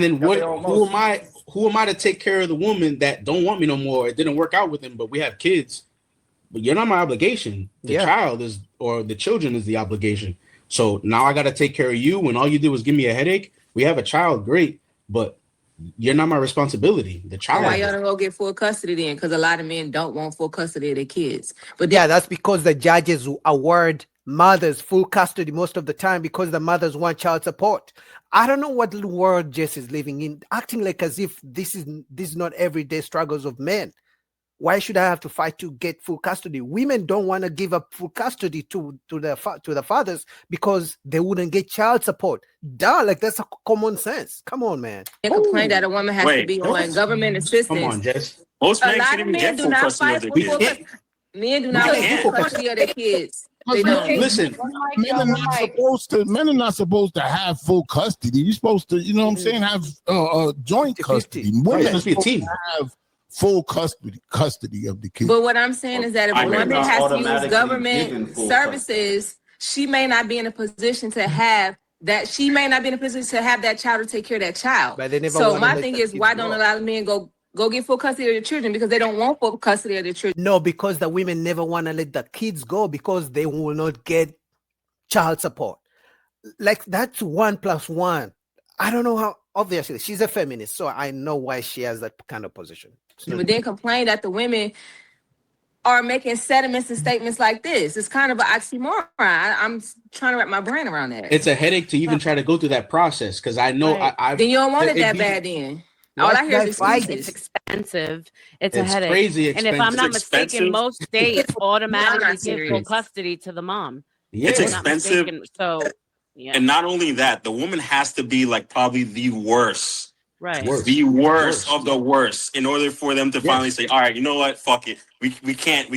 then who am I to take care of the woman that don't want me no more? It didn't work out with him, but we have kids. But you're not my obligation. The child is, or the children is the obligation. So now I got to take care of you when all you did was give me a headache. We have a child, great, but you're not my responsibility. The child. Why y'all don't go get full custody then? Because a lot of men don't want full custody of their kids. But yeah, that's because the judges award mothers full custody most of the time because the mothers want child support. I don't know what little world Jess is living in, acting like as if this is not everyday struggles of men. Why should I have to fight to get full custody? Women don't want to give up full custody to the fathers because they wouldn't get child support. Duh, like that's a common sense. Come on, man. They complain that a woman has to be on government assistance. Come on, Jess. Most men can't even get full custody of their kids. Men do not get full custody of their kids. They don't. Listen, men are not supposed to have full custody. You're supposed to, you know what I'm saying, have joint custody. Women supposed to be a team. Have full custody of the kids. But what I'm saying is that if a woman has to use government services, she may not be in a position to have that. She may not be in a position to have that child or take care of that child. So my thing is, why don't a lot of men go get full custody of their children? Because they don't want full custody of their children. No, because the women never want to let the kids go because they will not get child support. Like that's 1 + 1. I don't know how. Obviously, she's a feminist, so I know why she has that kind of position. But then complain that the women are making sentiments and statements like this. It's kind of an oxymoron. I'm trying to wrap my brain around that. It's a headache to even try to go through that process because I know then you don't want it that bad then. All I hear is it's expensive. It's a headache. Crazy expensive. And if I'm not mistaken, most states automatically give full custody to the mom. Yeah. It's expensive. So, yeah. And not only that, the woman has to be like probably the worst. Right. The worst of the worst in order for them to finally say, all right, you know what? Fuck it. We can't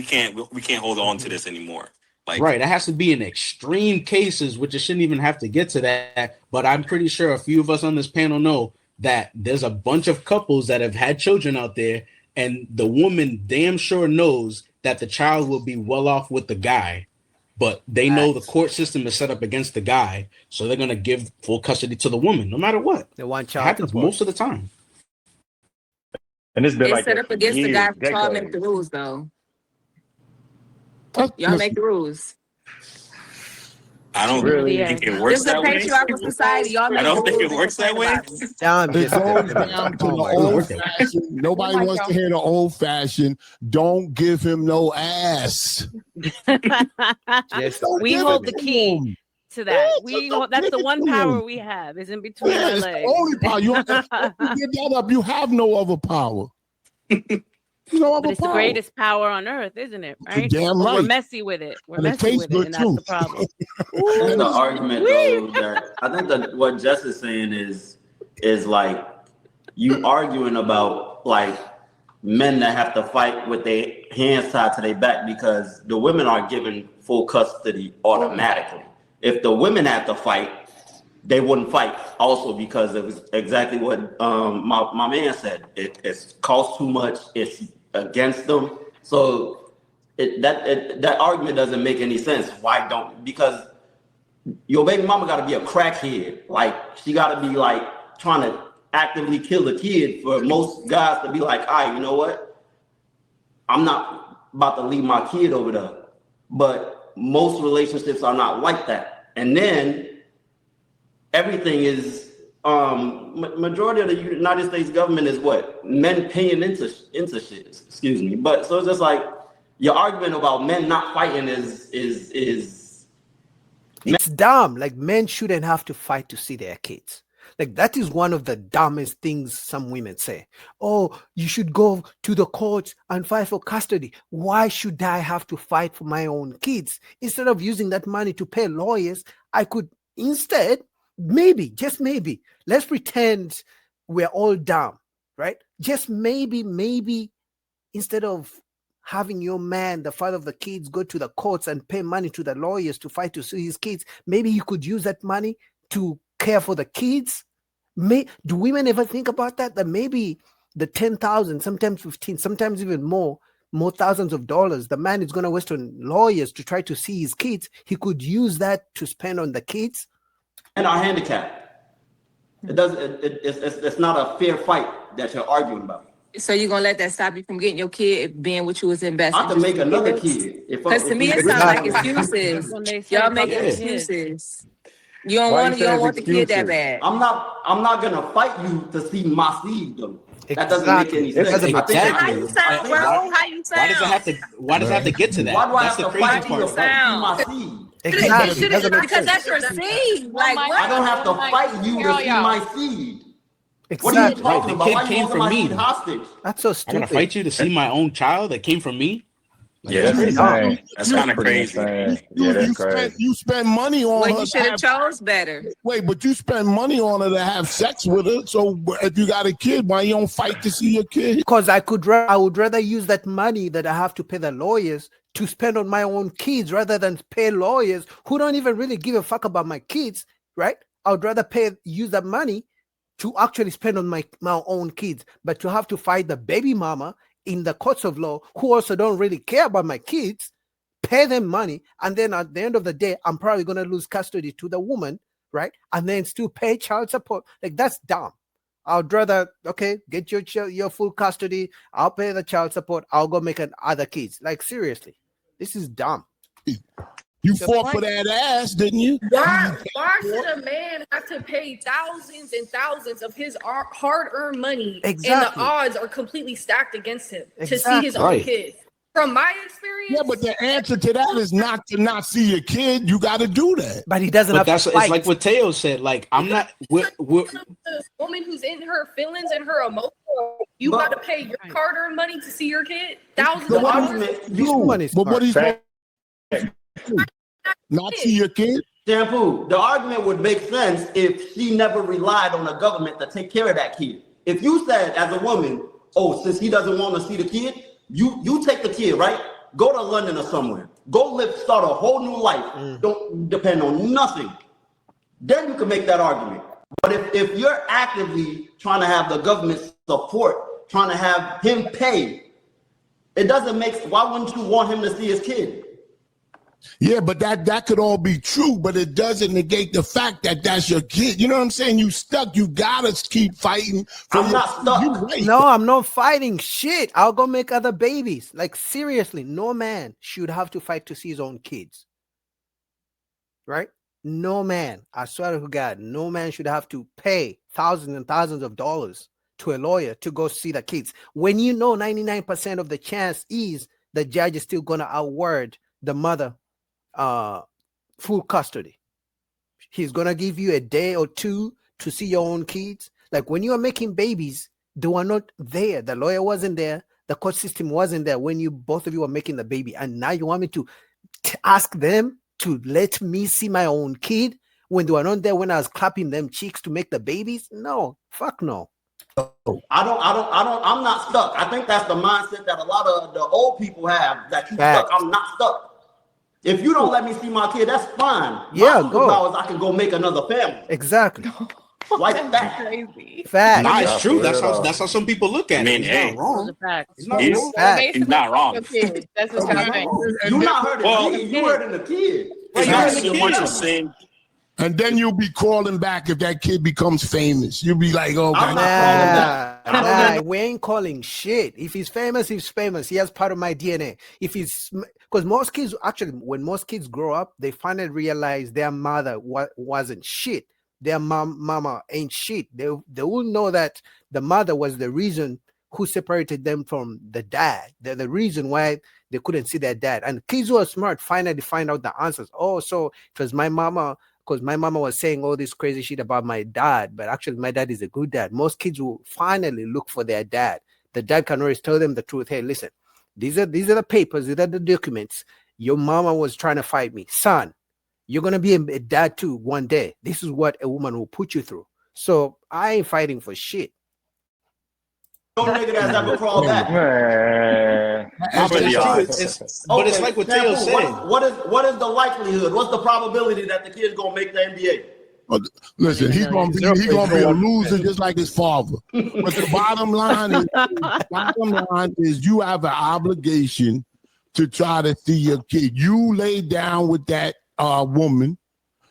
hold on to this anymore. Like, right. It has to be in extreme cases, which it shouldn't even have to get to that. But I'm pretty sure a few of us on this panel know that there's a bunch of couples that have had children out there, and the woman damn sure knows that the child will be well off with the guy, but they know the court system is set up against the guy, so they're gonna give full custody to the woman, no matter what. They want child it happens support most of the time. And it's been like set up against the guy. Y'all make the rules, though. Y'all make the rules. I don't really think it works that way. Society, y'all I don't think it works that way. It goes down to the old fashioned. Nobody wants to hear the old fashioned. Don't give him no ass. We hold the key to that. That's the one power we have is in between our legs. The only power. You have to give that up. You have no other power. But it's the greatest power on earth, isn't it? Right? Damn right. We're messy with it. We're messy with it, and that's the problem. That's the argument, though. That I think that what Jess is saying is like you arguing about like men that have to fight with their hands tied to their back because the women are given full custody automatically. If the women have to fight, they wouldn't fight also because it was exactly what my man said. It costs too much. It's against them. So that argument doesn't make any sense. Why don't? Because your baby mama got to be a crackhead. Like she got to be like trying to actively kill the kid for most guys to be like, all right, you know what? I'm not about to leave my kid over there. But most relationships are not like that. And then everything is majority of the United States government is what? Men paying into shit. Excuse me. But so it's just like your argument about men not fighting is it's dumb. Like men shouldn't have to fight to see their kids. Like that is one of the dumbest things some women say. Oh, you should go to the courts and fight for custody. Why should I have to fight for my own kids? Instead of using that money to pay lawyers, I could instead maybe, just maybe, let's pretend we're all dumb, right? Just maybe instead of having your man, the father of the kids, go to the courts and pay money to the lawyers to fight to sue his kids, maybe you could use that money to care for the kids. Do women ever think about that? That maybe the 10,000, sometimes 15, sometimes even more thousands of dollars, the man is going to waste on lawyers to try to see his kids. He could use that to spend on the kids. And our handicap. It doesn't. It's not a fair fight that you're arguing about. So you're gonna let that stop you from getting your kid being what you was investing? I can make another kid. Because to me it sounds like excuses. Y'all making excuses. You don't want the kid that bad. I'm not gonna fight you to see my seed though. That doesn't make any sense. How you sound, bro? How you sound? Why does it have to get to that? Why do I That's have the to fight crazy you to part. see my seed? Exactly. Because that's your seed. Like, I don't have to fight you to see my seed. Exactly. What are you talking about? The Why kid you came holding from my me. seed hostage? That's so I'm stupid. gonna fight you to see my own child that came from me. Yeah, that's kind of crazy. You spend money on her. You should have chose better. Wait, but you spend money on her to have sex with her. So if you got a kid, why you don't fight to see your kid? Because I would rather use that money that I have to pay the lawyers to spend on my own kids rather than pay lawyers who don't even really give a fuck about my kids, right? I would rather use that money to actually spend on my own kids, but to have to fight the baby mama in the courts of law who also don't really care about my kids, pay them money, and then at the end of the day, I'm probably going to lose custody to the woman, right? And then still pay child support. Like, that's dumb. I'd rather, okay, get your full custody. I'll pay the child support. I'll go make other kids. Like, seriously, this is dumb. You fought for that ass, didn't you? Why should a man have to pay thousands and thousands of his hard-earned money, exactly, and the odds are completely stacked against him to see his own kid? From my experience, yeah, but the answer to that is not to not see your kid. You got to do that. But he doesn't have to fight. It's like what Teo said. Like, I'm not. The woman who's in her feelings and her emotions, you got to pay your hard-earned money to see your kid. Thousands of dollars. But what he's not see your kid? Shampoo, the argument would make sense if she never relied on the government to take care of that kid. If you said as a woman, oh, since he doesn't want to see the kid, you take the kid, right? Go to London or somewhere. Go start a whole new life. Don't depend on nothing. Then you can make that argument. But if you're actively trying to have the government support, trying to have him pay, it doesn't make, why wouldn't you want him to see his kid? Yeah, but that could all be true, but it doesn't negate the fact that that's your kid. You know what I'm saying? You stuck. You gotta keep fighting. I'm not stuck. Right. No, I'm not fighting shit. I'll go make other babies. Like, seriously, no man should have to fight to see his own kids. Right? No man. I swear to God, no man should have to pay thousands and thousands of dollars to a lawyer to go see the kids. When you know 99% of the chance is the judge is still gonna award the mother full custody. He's gonna give you a day or two to see your own kids. Like, when you are making babies, they were not there. The lawyer wasn't there. The court system wasn't there when both of you were making the baby. And now you want me to ask them to let me see my own kid when they were not there when I was clapping them cheeks to make the babies? No, fuck no. I'm not stuck. I think that's the mindset that a lot of the old people have, that you stuck. I'm not stuck. If you don't let me see my kid, that's fine. Yeah, my superpowers, I can go make another family. Exactly. Like that. Crazy. Fact. Nah, it's true. That's how some people look at it. I mean, hey, not wrong. He's not wrong. That's what's happening. You not hurting the kid. You hurting the kid. It's not so much the same. And then you'll be crawling back if that kid becomes famous. You'll be like, oh, God. Nah, we ain't calling shit. If he's famous, he's famous. He has part of my DNA. If he's, because most kids, actually, when most kids grow up, they finally realize their mother wasn't shit. Their mama ain't shit. They will know that the mother was the reason who separated them from the dad. They're the reason why they couldn't see their dad. And kids who are smart finally find out the answers. Oh, so it was my mama, because my mama was saying all this crazy shit about my dad, but actually my dad is a good dad. Most kids will finally look for their dad. The dad can always tell them the truth. Hey, listen, these are the papers, these are the documents. Your mama was trying to fight me. Son, you're going to be a dad too one day. This is what a woman will put you through. So I ain't fighting for shit. No nigga that's ever crawled back. But it's like what Teo said. What is the likelihood? What's the probability that the kid's gonna make the NBA? Listen, he's gonna be a loser just like his father. But the bottom line is you have an obligation to try to see your kid. You lay down with that woman,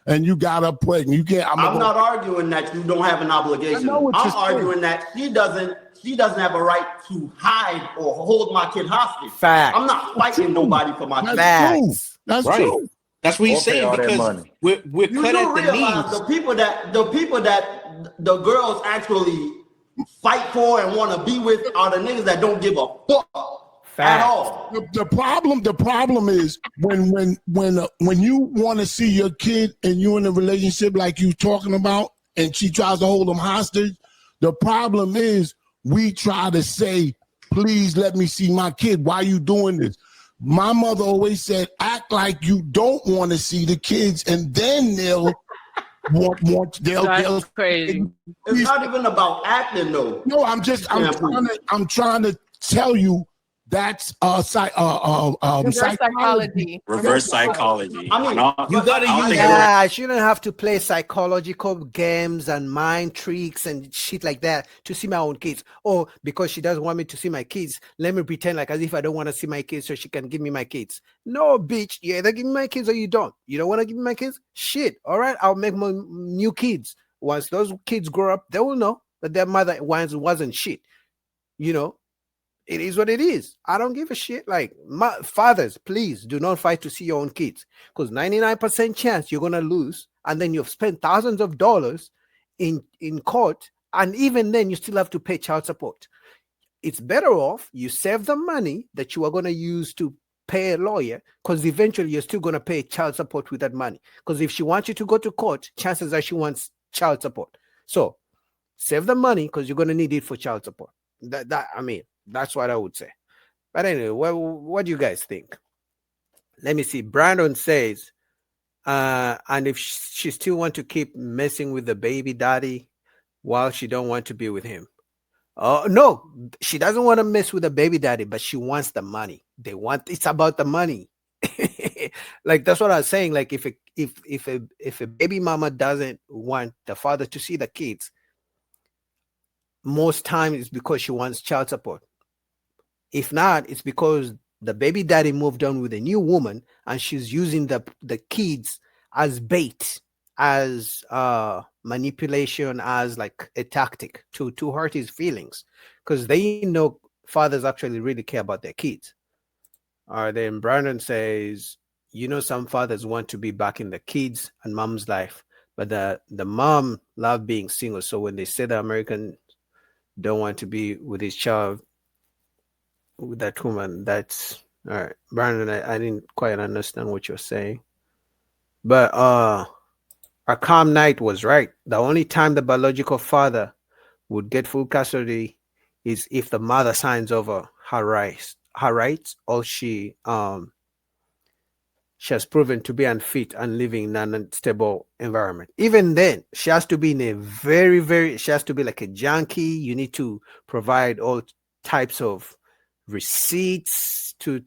and you got her pregnant. You can't. I'm not arguing that you don't have an obligation. I'm arguing that she doesn't have a right to hide or hold my kid hostage. Facts. I'm not fighting nobody for my kid. Facts. That's true. That's what he's saying, because we're cut at the knees. The people that the girls actually fight for and want to be with are the niggas that don't give a fuck at all. The problem is when you want to see your kid and you in a relationship like you talking about, and she tries to hold them hostage. The problem is we try to say, please let me see my kid. Why are you doing this? My mother always said, act like you don't want to see the kids, and then they'll they'll crazy. It's not even about acting though. No, I'm trying to tell you that's psychology. Reverse psychology. I mean, you gotta use Yeah, she don't have to play psychological games and mind tricks and shit like that to see my own kids. Or because she doesn't want me to see my kids, let me pretend like as if I don't want to see my kids so she can give me my kids. No, bitch, you either give me my kids or you don't. You don't want to give me my kids? Shit, all right, I'll make my new kids. Once those kids grow up, they will know that their mother once wasn't shit. You know, it is what it is. I don't give a shit. Like, my fathers, please do not fight to see your own kids, because 99% chance you're gonna lose, and then you've spent thousands of dollars in court, and even then you still have to pay child support. It's better off you save the money that you are gonna use to pay a lawyer, because eventually you're still gonna pay child support with that money. Because if she wants you to go to court, chances are she wants child support. So save the money because you're gonna need it for child support. That's what I would say. But anyway, what do you guys think? Let me see. Brandon says, and if she still want to keep messing with the baby daddy while she don't want to be with him. No, she doesn't want to mess with the baby daddy, but she wants the money. It's about the money. Like, that's what I was saying. Like, if a baby mama doesn't want the father to see the kids, most times it's because she wants child support. If not, it's because the baby daddy moved on with a new woman and she's using the kids as bait, as manipulation, as like a tactic to hurt his feelings, because they know fathers actually really care about their kids. Then Brandon says, some fathers want to be back in the kids and mom's life, but the mom love being single. So when they say the American don't want to be with his child, with that woman, that's all right. Brandon, I didn't quite understand what you're saying, but our calm night was right. The only time the biological father would get full custody is if the mother signs over her rights, or she has proven to be unfit and living in an unstable environment. Even then, she has to be in a she has to be like a junkie. You need to provide all types of receipts to